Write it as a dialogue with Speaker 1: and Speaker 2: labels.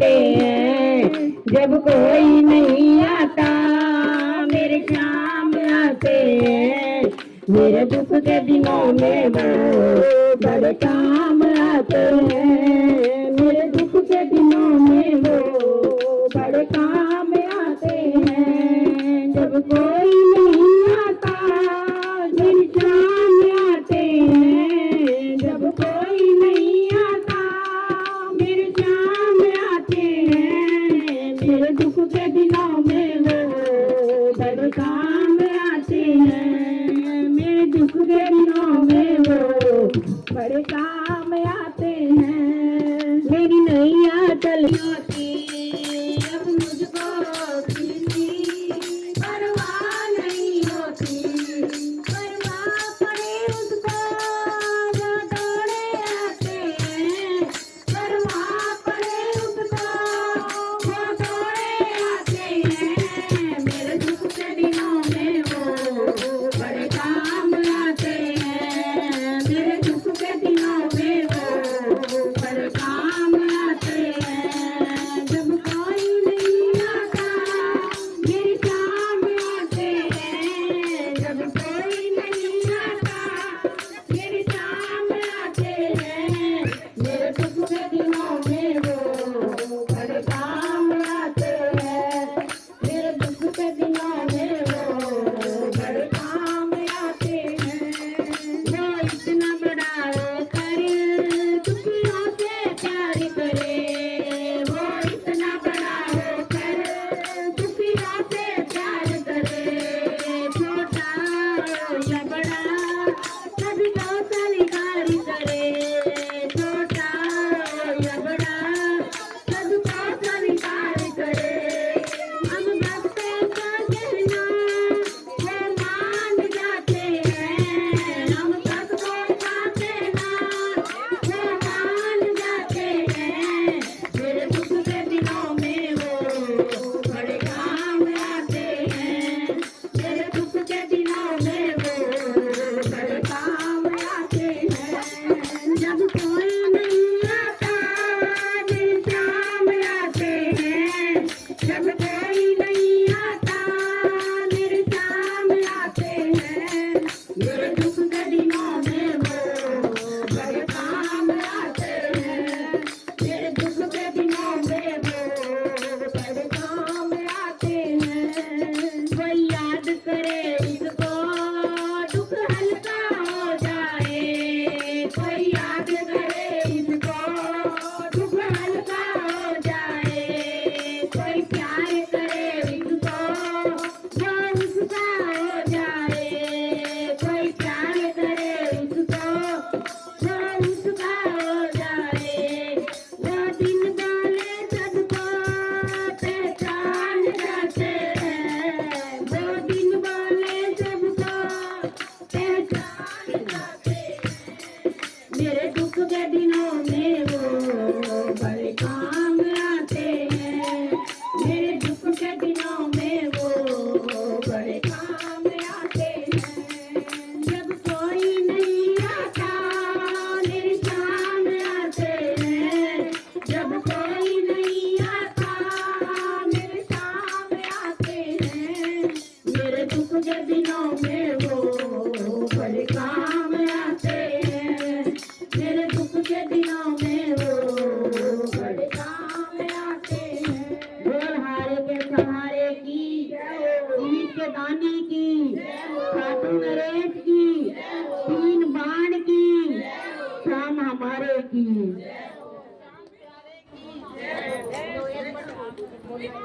Speaker 1: हैं जब कोई नहीं आता मेरे काम आते हैं। मेरे दुख के दिनों में वो बड़े काम आते हैं। मेरे दुख के दिनों में वो बड़े काम आते हैं। जब कोई नहीं आता मेरे काम आते हैं। जब कोई नहीं आता मेरे काम आते हैं। मेरे दुख के दिनों में वो बड़े काम आते हैं। मेरे दुख के दिनों में वो बड़े काम आते हैं। मेरी नैया चल जाती अब मुझको किसी परवाह नहीं होती। परवाह पड़े उसको जो दौड़े आते हैं। परवाह पड़े उसको वो दौड़े आते हैं। मेरे दुख के दिनों में वो बड़े काम आते हैं। मेरे दुख के दिनों में वो बड़े काम आते हैं। जब कोई नहीं आता मेरे काम आते हैं। जब कोई नहीं आता मेरे काम आते हैं। मेरे दुख के दिनों में वो बड़े काम आते हैं। मेरे दुख के दिनों में वो बड़े काम आते हैं। वो इतना बड़ा होकर दुखियों से प्यार करे। वो इतना बड़ा होकर दुखियों से प्यार करे। छोटा या बड़ा सभी को स्वीकार करे। छोटा या बड़ा सबको स्वीकार करे। हम भक्तों का कहना वो मान जाते हैं। हम भक्तों का कहना वो मान जाते हैं। मेरे दुख के दिनों में वो बड़े काम आते हैं। मेरे दुख के दिनों में वो बड़े काम आते हैं। जब कोई नहीं आता मेरे काम आते हैं। जब कोई नहीं आता मेरे काम आते हैं। मेरे दुख के दिनों में वो बड़े काम आते हैं। मेरे दुख के दिनों में वो बड़े काम आते हैं। कोई याद करे इसको दुख हल्का हो जाए। कोई याद करे इसको दुख हल्का हो जाए। कोई प्यार करे इसको वो उसका हो जाए। कोई प्यार करे इसको वो उसका हो जाए। वो दिन वाले सबको पहचान जाते हैं। वो दिन वाले सबको पहचान जाते हैं। मेरे दुख के दिनों में वो बड़े काम आते हैं। मेरे दुख के दिनों में वो बड़े काम आते हैं। जब कोई नहीं आता मेरे काम आते हैं। जब कोई नहीं आता मेरे काम आते हैं। मेरे दुख के दिनों में वो बड़े काम आते हैं। मेरे दुख के दिनों में वो बड़े काम आते हैं। बोल हारे के सहारे की, ईद के दानी की, खाटू नरेश की, तीन बाण की, शाम हमारे की।